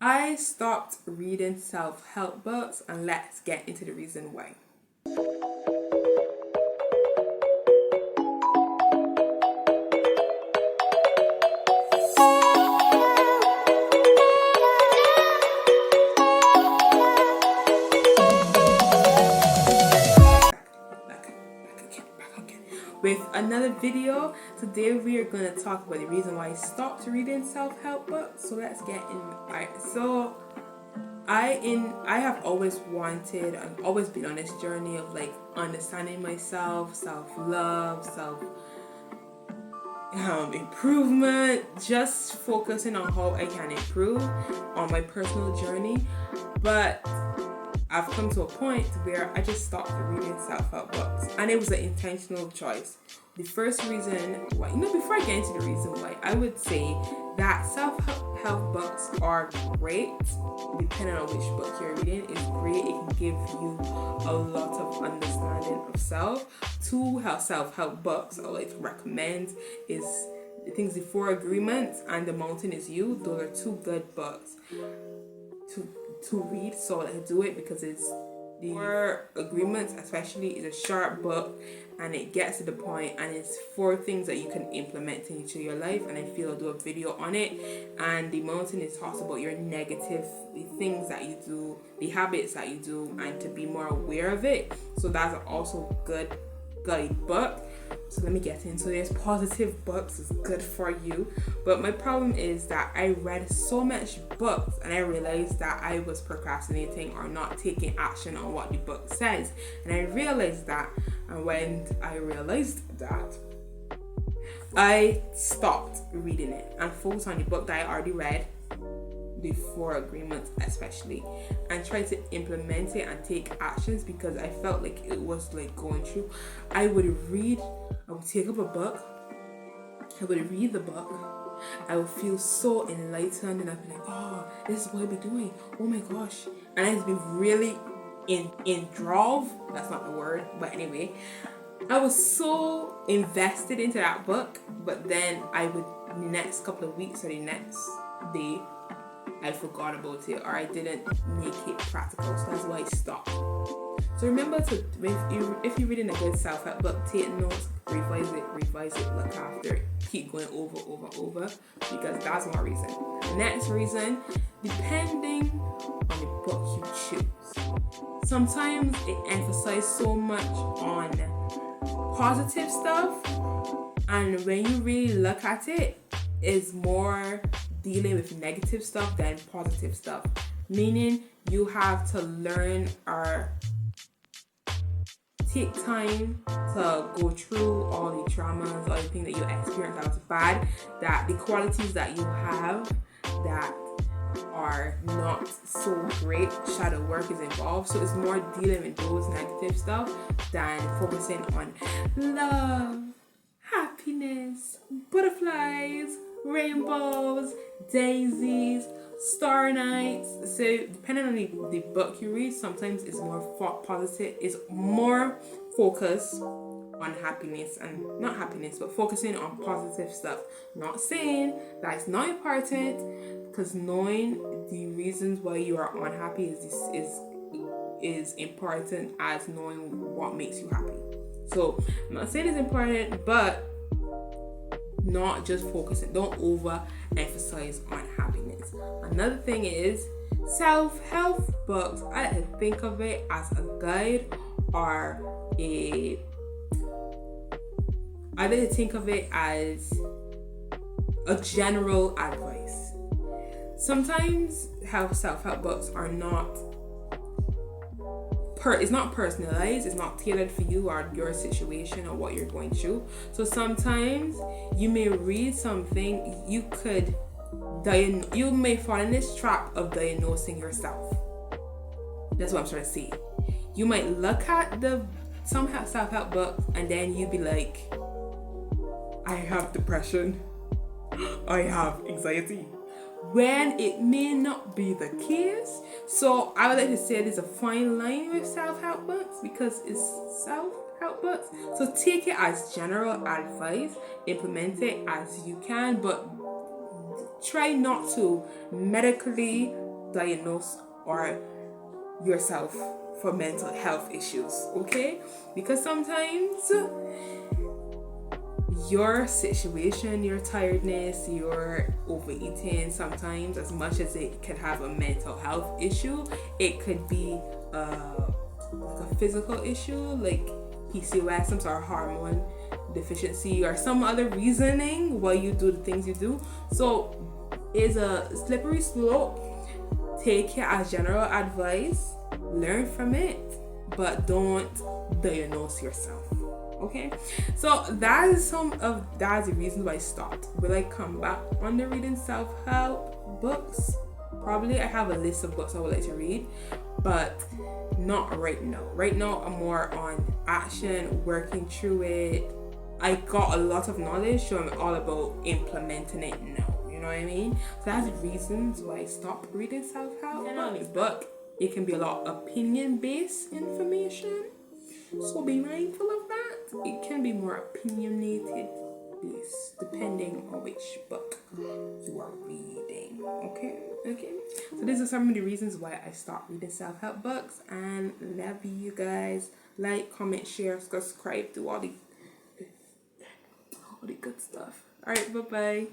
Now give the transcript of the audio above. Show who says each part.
Speaker 1: I stopped reading self-help books, and let's get into the reason why. With another video. Today we are going to talk about the reason why I stopped reading self-help books. So let's get in. Alright, so I have always wanted and always been on this journey of like understanding myself, self-love, self improvement, just focusing on how I can improve on my personal journey. But I've come to a point where I just stopped reading self-help books, and it was an intentional choice. The first reason why, before I get into the reason why, I would say that self-help books are great, depending on which book you're reading. It's great. It can give you a lot of understanding of self. Two self-help books I like to recommend is the 4 Agreements and The Mountain Is You. Those are 2 good books to read, so I do it because it's the 4 Agreements especially is a short book, and it gets to the point, and it's 4 things that you can implement into your life, and I feel I'll do a video on it. And The Mountain is talks about your negative, the things that you do, the habits that you do, and to be more aware of it. So that's also good guidebook. So let me get into this. Positive books is good for you, but my problem is that I read so much books and I realized that I was procrastinating or not taking action on what the book says. And I realized that, and when I realized that, I stopped reading it and focused on the book that I already read, the 4 Agreements especially, and try to implement it and take actions, because I felt like it was like going through. I would take up a book, I would read the book, I would feel so enlightened, and I'd be like, oh, this is what I'd be doing, oh my gosh. And I'd be really enthralled, that's not the word, but anyway, I was so invested into that book. But then the next couple of weeks or the next day, I forgot about it, or I didn't make it practical. So that's why I stopped. So remember if you're reading a good self-help book, take notes, revise it, look after it, keep going over, because that's one reason. The next reason, depending on the book you choose. Sometimes it emphasizes so much on positive stuff, and when you really look at it, it's more dealing with negative stuff than positive stuff. Meaning you have to learn or take time to go through all the traumas, all the things that you experienced that was bad, that the qualities that you have that are not so great, shadow work is involved. So it's more dealing with those negative stuff than focusing on love, happiness, butterflies, rainbows, daisies, star nights. So depending on the book you read, sometimes it's more positive, it's more focused on happiness, and not happiness, but focusing on positive stuff. Not saying that it's not important, because knowing the reasons why you are unhappy is important as knowing what makes you happy. So I'm not saying it's important, but not just focusing, don't over emphasize on happiness. Another thing is self-help books. I think of it as a guide, or I like to think of it as a general advice. Sometimes self-help books are not it's not personalized, it's not tailored for you or your situation or what you're going through. So sometimes you may read something, you may fall in this trap of diagnosing yourself. That's what I'm trying to say. You might look at some self-help books, and then you be like, I have depression, I have anxiety, when it may not be the case. So I would like to say there's a fine line with self-help books, because it's self-help books. So take it as general advice, implement it as you can, but try not to medically diagnose or yourself for mental health issues, okay? Because sometimes your situation, your tiredness, your overeating, sometimes as much as it could have a mental health issue, it could be like a physical issue, like PCOS, some sort of hormone deficiency, or some other reasoning why you do the things you do. So it's a slippery slope. Take it as general advice, learn from it, but don't diagnose yourself. Okay, so that's the reasons why I stopped. Will I come back on the reading self-help books? Probably. I have a list of books I would like to read, but not right now. Right now I'm more on action, working through it. I got a lot of knowledge, so I'm all about implementing it now. You know what I mean? So that's the reasons why I stopped reading self-help book. It can be a lot of opinion-based information, so be mindful of that. It can be more opinionated based depending on which book you are reading. Okay. So these are some of the reasons why I stopped reading self-help books, and love you guys. Like, comment, share, subscribe, do all the good stuff. All right, bye bye.